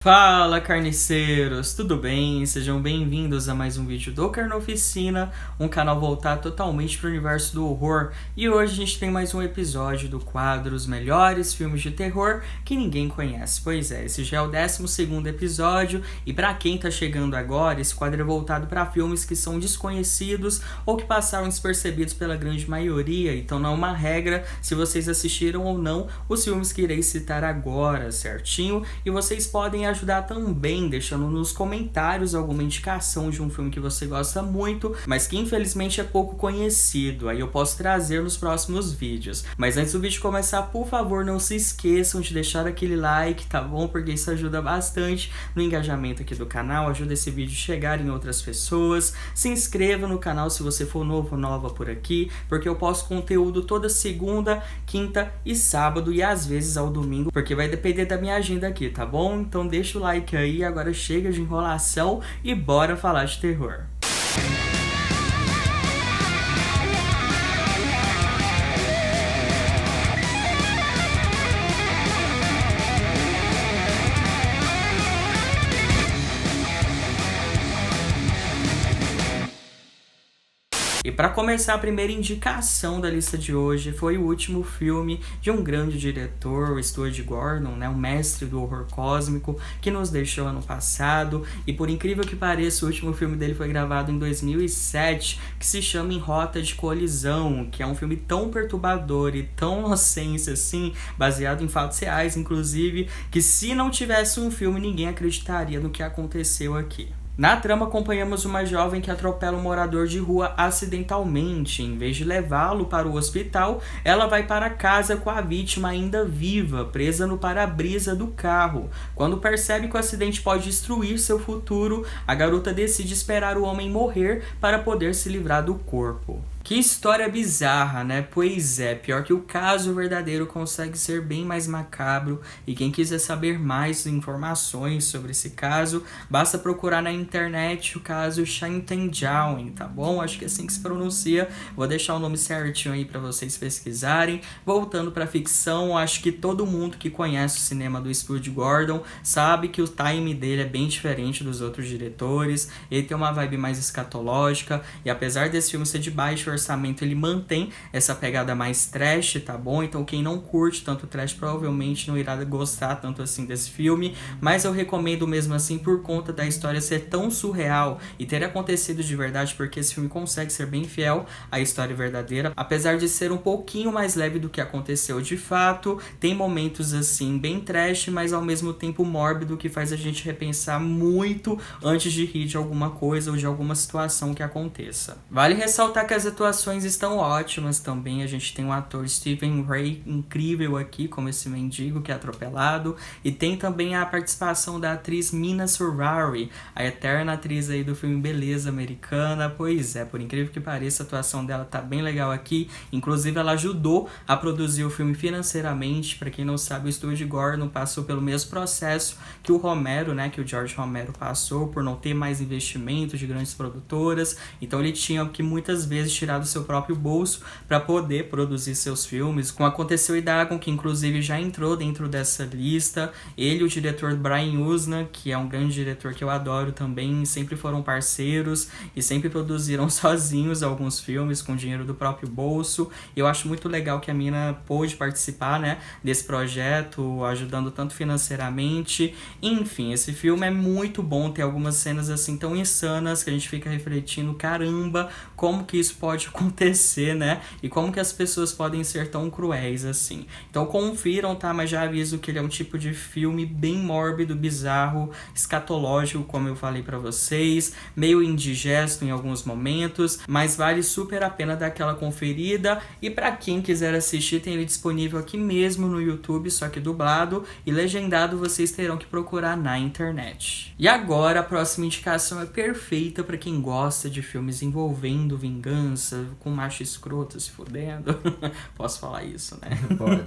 Fala, carniceiros, tudo bem? Sejam bem-vindos a mais um vídeo do Carnoficina, um canal voltado totalmente para o universo do horror. E hoje a gente tem mais um episódio do quadro Os Melhores Filmes de Terror que Ninguém Conhece. Pois é, esse já é o 12º episódio e para quem tá chegando agora, esse quadro é voltado para filmes que são desconhecidos ou que passaram despercebidos pela grande maioria. Então não é uma regra se vocês assistiram ou não os filmes que irei citar agora, certinho? E vocês podem ajudar também deixando nos comentários alguma indicação de um filme que você gosta muito, mas que infelizmente é pouco conhecido. Aí eu posso trazer nos próximos vídeos. Mas antes do vídeo começar, por favor, não se esqueçam de deixar aquele like, tá bom? Porque isso ajuda bastante no engajamento aqui do canal, ajuda esse vídeo a chegar em outras pessoas. Se inscreva no canal se você for novo ou nova por aqui, porque eu posto conteúdo toda segunda, quinta e sábado e às vezes ao domingo, porque vai depender da minha agenda aqui, tá bom? Então deixa o like aí, agora chega de enrolação e bora falar de terror. E para começar, a primeira indicação da lista de hoje foi o último filme de um grande diretor, o Stuart Gordon, né, um mestre do horror cósmico, que nos deixou ano passado. E por incrível que pareça, o último filme dele foi gravado em 2007, que se chama Em Rota de Colisão, que é um filme tão perturbador e tão inocente assim, baseado em fatos reais, inclusive, que se não tivesse um filme, ninguém acreditaria no que aconteceu aqui. Na trama, acompanhamos uma jovem que atropela um morador de rua acidentalmente. Em vez de levá-lo para o hospital, ela vai para casa com a vítima ainda viva, presa no para-brisa do carro. Quando percebe que o acidente pode destruir seu futuro, a garota decide esperar o homem morrer para poder se livrar do corpo. Que história bizarra, né? Pois é, pior que o caso verdadeiro consegue ser bem mais macabro, e quem quiser saber mais informações sobre esse caso, basta procurar na internet o caso Shantenjauen, tá bom? Acho que é assim que se pronuncia, vou deixar o nome certinho aí para vocês pesquisarem. Voltando para ficção, acho que todo mundo que conhece o cinema do Stuart Gordon sabe que o time dele é bem diferente dos outros diretores, ele tem uma vibe mais escatológica, e apesar desse filme ser de baixo orçamento, ele mantém essa pegada mais trash, tá bom? Então quem não curte tanto trash provavelmente não irá gostar tanto assim desse filme, mas eu recomendo mesmo assim por conta da história ser tão surreal e ter acontecido de verdade, porque esse filme consegue ser bem fiel à história verdadeira, apesar de ser um pouquinho mais leve do que aconteceu de fato. Tem momentos assim bem trash, mas ao mesmo tempo mórbido, que faz a gente repensar muito antes de rir de alguma coisa ou de alguma situação que aconteça. Vale ressaltar que as atuações estão ótimas também. A gente tem o ator Stephen Ray incrível aqui, como esse mendigo que é atropelado, e tem também a participação da atriz Mina Surrari, a eterna atriz aí do filme Beleza Americana. Pois é, por incrível que pareça, a atuação dela tá bem legal aqui. Inclusive ela ajudou a produzir o filme financeiramente. Para quem não sabe, o Stuart Gordon passou pelo mesmo processo que o Romero, né, que o George Romero passou, por não ter mais investimento de grandes produtoras. Então ele tinha que muitas vezes tirar do seu próprio bolso para poder produzir seus filmes, como aconteceu em Dagon, que inclusive já entrou dentro dessa lista. Ele e o diretor Brian Usna, que é um grande diretor que eu adoro também, sempre foram parceiros e sempre produziram sozinhos alguns filmes com dinheiro do próprio bolso. E eu acho muito legal que a mina pôde participar, né, desse projeto, ajudando tanto financeiramente. Enfim, esse filme é muito bom, tem algumas cenas assim tão insanas que a gente fica refletindo, caramba, como que isso pode acontecer, né? E como que as pessoas podem ser tão cruéis assim. Então confiram, tá? Mas já aviso que ele é um tipo de filme bem mórbido, bizarro, escatológico, como eu falei pra vocês, meio indigesto em alguns momentos, mas vale super a pena dar aquela conferida. E pra quem quiser assistir, tem ele disponível aqui mesmo no YouTube, só que dublado e legendado, vocês terão que procurar na internet. E agora a próxima indicação é perfeita pra quem gosta de filmes envolvendo vingança, com macho escroto se fudendo. Posso falar isso, né? Pode.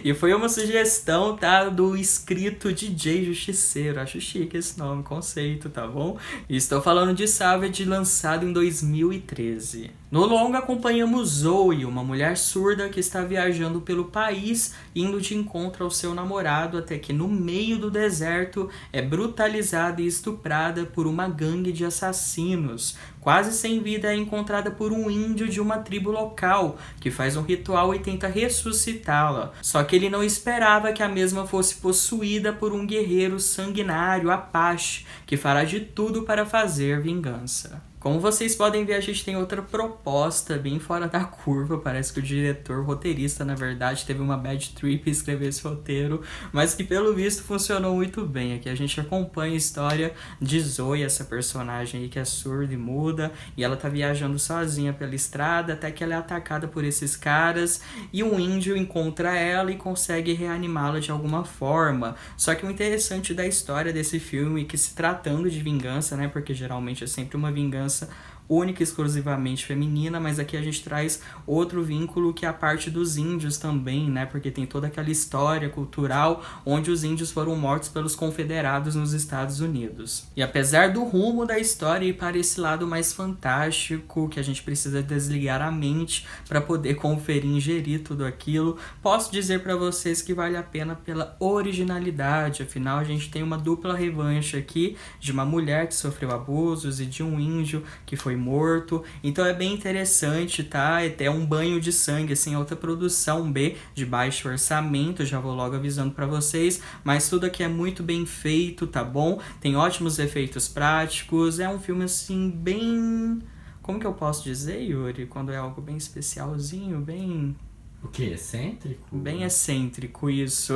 E foi uma sugestão, tá? Do inscrito DJ Justiceiro. Acho chique esse nome, conceito, tá bom? E estou falando de Savage, lançado em 2013. No longa acompanhamos Zoe, uma mulher surda que está viajando pelo país, indo de encontro ao seu namorado, até que no meio do deserto é brutalizada e estuprada por uma gangue de assassinos. Quase sem vida é encontrada por um índio de uma tribo local, que faz um ritual e tenta ressuscitá-la. Só que ele não esperava que a mesma fosse possuída por um guerreiro sanguinário Apache, que fará de tudo para fazer vingança. Como vocês podem ver, a gente tem outra proposta bem fora da curva. Parece que o diretor, roteirista, na verdade, teve uma bad trip e escreveu esse roteiro, mas que pelo visto funcionou muito bem. Aqui a gente acompanha a história de Zoe, essa personagem aí que é surda e muda, e ela tá viajando sozinha pela estrada até que ela é atacada por esses caras e um índio encontra ela e consegue reanimá-la de alguma forma. Só que o interessante da história desse filme é que, se tratando de vingança, né, porque geralmente é sempre uma vingança única e exclusivamente feminina, mas aqui a gente traz outro vínculo, que é a parte dos índios também, né, porque tem toda aquela história cultural onde os índios foram mortos pelos confederados nos Estados Unidos. E apesar do rumo da história ir para esse lado mais fantástico, que a gente precisa desligar a mente para poder conferir e ingerir tudo aquilo, posso dizer para vocês que vale a pena pela originalidade. Afinal, a gente tem uma dupla revanche aqui, de uma mulher que sofreu abusos e de um índio que foi morto. Então é bem interessante, tá? É um banho de sangue, assim, alta produção B, de baixo orçamento, já vou logo avisando pra vocês, mas tudo aqui é muito bem feito, tá bom? Tem ótimos efeitos práticos, é um filme, assim, bem... Como que eu posso dizer, Yuri? Quando é algo bem especialzinho, bem... O que? Excêntrico? Bem excêntrico, isso.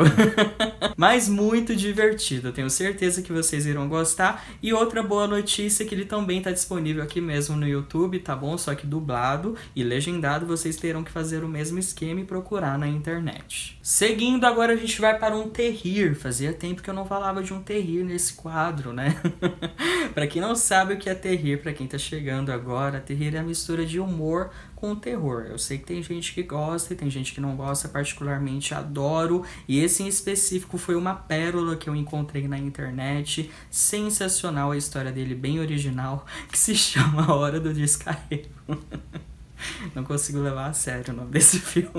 Mas muito divertido. Eu tenho certeza que vocês irão gostar. E outra boa notícia é que ele também está disponível aqui mesmo no YouTube, tá bom? Só que dublado e legendado, vocês terão que fazer o mesmo esquema e procurar na internet. Seguindo, agora a gente vai para um terrir. Fazia tempo que eu não falava de um terrir nesse quadro, né? Pra quem não sabe o que é terrir, pra quem tá chegando agora, terrir é a mistura de humor com terror. Eu sei que tem gente que gosta e tem gente que não gosta, particularmente adoro. E esse em específico foi uma pérola que eu encontrei na internet. Sensacional a história dele, bem original, que se chama A Hora do Descarrego. Não consigo levar a sério o nome desse filme.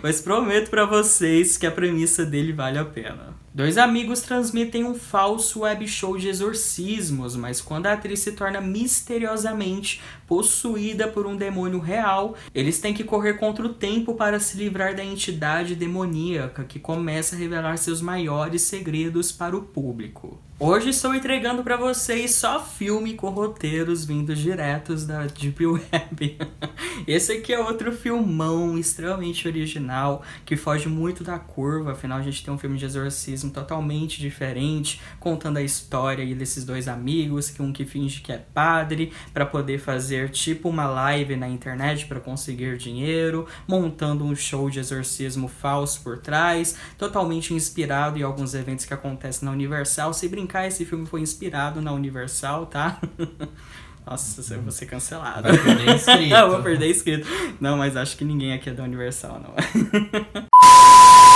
Mas prometo pra vocês que a premissa dele vale a pena. Dois amigos transmitem um falso web show de exorcismos, mas quando a atriz se torna misteriosamente possuída por um demônio real, eles têm que correr contra o tempo para se livrar da entidade demoníaca que começa a revelar seus maiores segredos para o público. Hoje estou entregando para vocês só filme com roteiros vindos diretos da Deep Web. Esse aqui é outro filmão extremamente original, que foge muito da curva. Afinal, a gente tem um filme de exorcismo totalmente diferente, contando a história aí desses dois amigos, um que finge que é padre, para poder fazer tipo uma live na internet para conseguir dinheiro, montando um show de exorcismo falso por trás, totalmente inspirado em alguns eventos que acontecem na Universal. Se brincar, esse filme foi inspirado na Universal, tá? Nossa, eu vou ser cancelado. Vai perder inscrito. Eu vou perder inscrito. Não, mas acho que ninguém aqui é da Universal, não.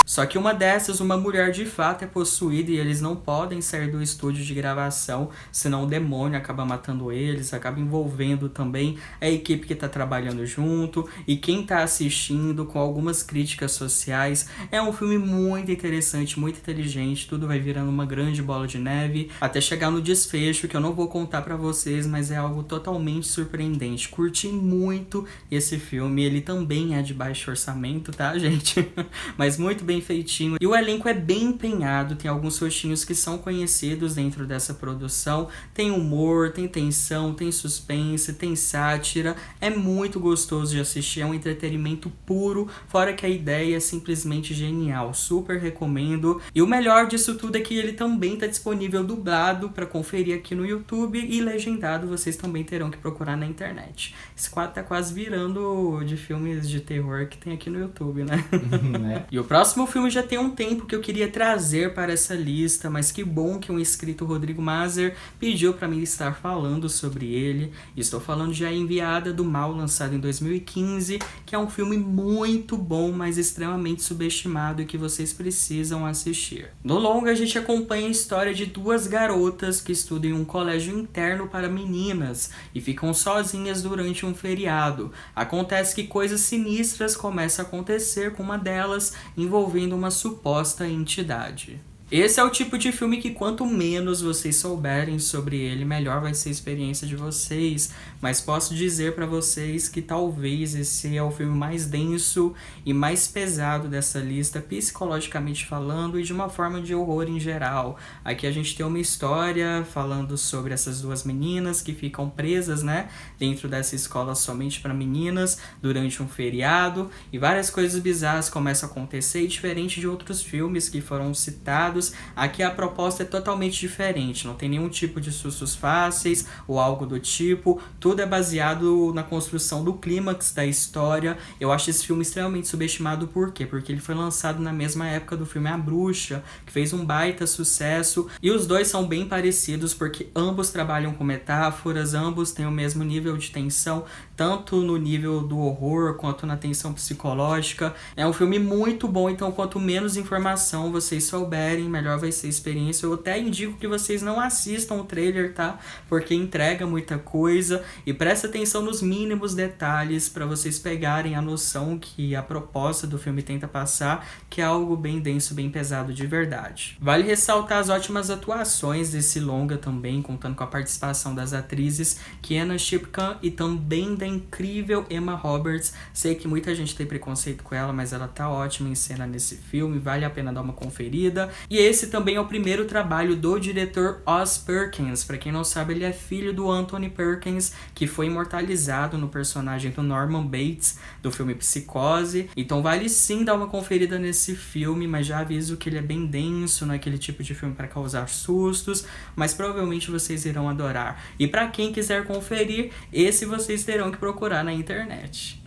Só que uma dessas, uma mulher de fato é possuída e eles não podem sair do estúdio de gravação, senão o demônio acaba matando eles, acaba envolvendo também a equipe que tá trabalhando junto e quem tá assistindo, com algumas críticas sociais. É um filme muito interessante, muito inteligente, tudo vai virando uma grande bola de neve, até chegar no desfecho, que eu não vou contar pra vocês, mas é algo totalmente surpreendente. Curti muito esse filme, ele também é de baixo orçamento, tá, gente? Mas muito bem feitinho. E o elenco é bem empenhado, tem alguns rostinhos que são conhecidos dentro dessa produção. Tem humor, tem tensão, tem suspense, tem sátira. É muito gostoso de assistir, é um entretenimento puro, fora que a ideia é simplesmente genial. Super recomendo. E o melhor disso tudo é que ele também está disponível dublado para conferir aqui no YouTube e legendado vocês também terão que procurar na internet. Esse quadro tá quase virando de filmes de terror que tem aqui no YouTube, né? E o próximo filme já tem um tempo que eu queria trazer para essa lista, mas que bom que um inscrito, Rodrigo Mazer, pediu para mim estar falando sobre ele. Estou falando de A Enviada do Mal, lançado em 2015, que é um filme muito bom, mas extremamente subestimado e que vocês precisam assistir. No longa, a gente acompanha a história de duas garotas que estudam em um colégio interno para meninas, meninas e ficam sozinhas durante um feriado. Acontece que coisas sinistras começam a acontecer com uma delas, envolvendo uma suposta entidade. Esse é o tipo de filme que quanto menos vocês souberem sobre ele, melhor vai ser a experiência de vocês. Mas posso dizer pra vocês que talvez esse é o filme mais denso e mais pesado dessa lista, psicologicamente falando e de uma forma de horror em geral. Aqui a gente tem uma história falando sobre essas duas meninas que ficam presas, né, dentro dessa escola somente para meninas durante um feriado, e várias coisas bizarras começam a acontecer, e diferente de outros filmes que foram citados, aqui a proposta é totalmente diferente, não tem nenhum tipo de sustos fáceis ou algo do tipo, tudo é baseado na construção do clímax da história. Eu acho esse filme extremamente subestimado, por quê? Porque ele foi lançado na mesma época do filme A Bruxa, que fez um baita sucesso, e os dois são bem parecidos porque ambos trabalham com metáforas, ambos têm o mesmo nível de tensão, tanto no nível do horror quanto na tensão psicológica. É um filme muito bom, então quanto menos informação vocês souberem, melhor vai ser a experiência. Eu até indico que vocês não assistam o trailer, tá? Porque entrega muita coisa, e presta atenção nos mínimos detalhes para vocês pegarem a noção que a proposta do filme tenta passar, que é algo bem denso, bem pesado de verdade. Vale ressaltar as ótimas atuações desse longa também, contando com a participação das atrizes Kiana Shipka e também da incrível Emma Roberts. Sei que muita gente tem preconceito com ela, mas ela tá ótima em cena nesse filme, vale a pena dar uma conferida. E esse também é o primeiro trabalho do diretor Oz Perkins. Pra quem não sabe, ele é filho do Anthony Perkins, que foi imortalizado no personagem do Norman Bates, do filme Psicose. Então vale sim dar uma conferida nesse filme, mas já aviso que ele é bem denso, não é aquele tipo de filme para causar sustos, mas provavelmente vocês irão adorar. E pra quem quiser conferir, esse vocês terão que procurar na internet.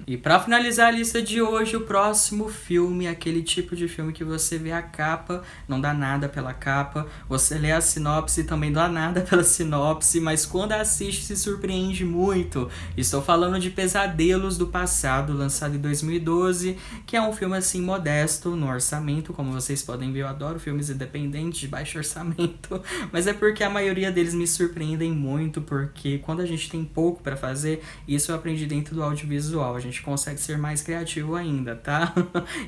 E pra finalizar a lista de hoje, o próximo filme é aquele tipo de filme que você vê a capa, não dá nada pela capa, você lê a sinopse e também dá nada pela sinopse, mas quando assiste se surpreende muito. Estou falando de Pesadelos do Passado, lançado em 2012, que é um filme assim modesto no orçamento, como vocês podem ver, eu adoro filmes independentes de baixo orçamento, mas é porque a maioria deles me surpreendem muito, porque quando a gente tem pouco pra fazer, isso eu aprendi dentro do audiovisual, a gente consegue ser mais criativo ainda, tá?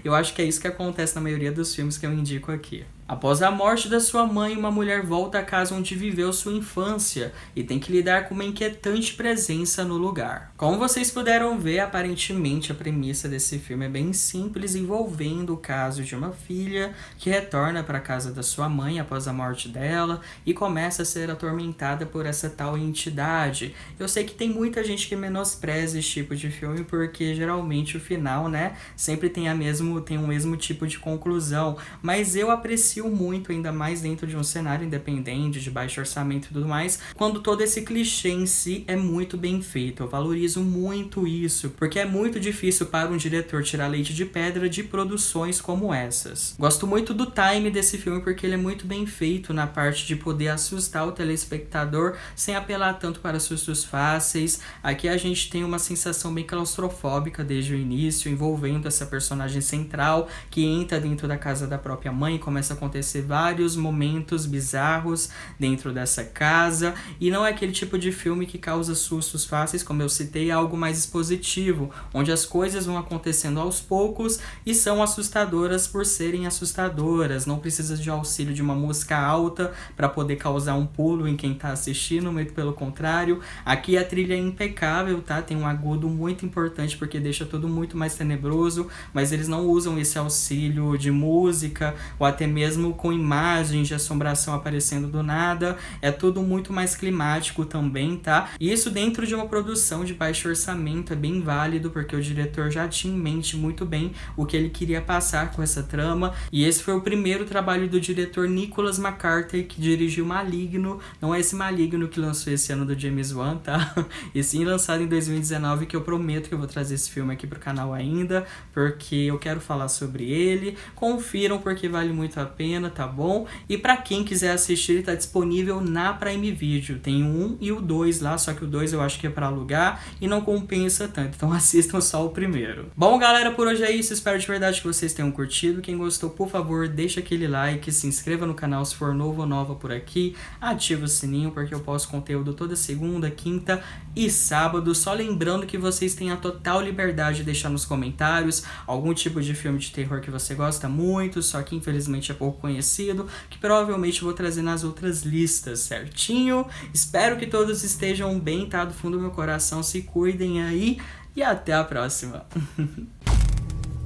Eu acho que é isso que acontece na maioria dos filmes que eu indico aqui. Após a morte da sua mãe, uma mulher volta à casa onde viveu sua infância e tem que lidar com uma inquietante presença no lugar. Como vocês puderam ver, aparentemente a premissa desse filme é bem simples, envolvendo o caso de uma filha que retorna para a casa da sua mãe após a morte dela e começa a ser atormentada por essa tal entidade. Eu sei que tem muita gente que menospreza esse tipo de filme porque geralmente o final, né, sempre tem o mesmo tipo de conclusão, mas eu aprecio muito, ainda mais dentro de um cenário independente, de baixo orçamento e tudo mais, quando todo esse clichê em si é muito bem feito. Eu valorizo muito isso, porque é muito difícil para um diretor tirar leite de pedra de produções como essas. Gosto muito do time desse filme porque ele é muito bem feito na parte de poder assustar o telespectador sem apelar tanto para sustos fáceis. Aqui a gente tem uma sensação bem claustrofóbica desde o início, envolvendo essa personagem central que entra dentro da casa da própria mãe e começa a acontecer vários momentos bizarros dentro dessa casa, e não é aquele tipo de filme que causa sustos fáceis, como eu citei, é algo mais expositivo, onde as coisas vão acontecendo aos poucos e são assustadoras por serem assustadoras, não precisa de auxílio de uma música alta para poder causar um pulo em quem está assistindo, muito pelo contrário. Aqui a trilha é impecável, tá? Tem um agudo muito importante porque deixa tudo muito mais tenebroso, mas eles não usam esse auxílio de música ou até mesmo com imagens de assombração aparecendo do nada, é tudo muito mais climático também, tá? E isso dentro de uma produção de baixo orçamento é bem válido, porque o diretor já tinha em mente muito bem o que ele queria passar com essa trama, e esse foi o primeiro trabalho do diretor Nicholas McCarthy, que dirigiu Maligno, não é esse Maligno que lançou esse ano do James Wan, tá? E sim lançado em 2019, que eu prometo que eu vou trazer esse filme aqui pro canal ainda, porque eu quero falar sobre ele. Confiram porque vale muito a pena. pena, tá bom? E pra quem quiser assistir, tá disponível na Prime Video. Tem o 1 e o 2 lá, só que o 2 eu acho que é pra alugar e não compensa tanto. Então assistam só o primeiro. Bom, galera, por hoje é isso. Espero de verdade que vocês tenham curtido. Quem gostou, por favor, deixa aquele like, se inscreva no canal se for novo ou nova por aqui. Ativa o sininho, porque eu posto conteúdo toda segunda, quinta e sábado. Só lembrando que vocês têm a total liberdade de deixar nos comentários algum tipo de filme de terror que você gosta muito, só que infelizmente é pouco conhecido, que provavelmente eu vou trazer nas outras listas, certinho? Espero que todos estejam bem, tá? Do fundo do meu coração, se cuidem aí e até a próxima.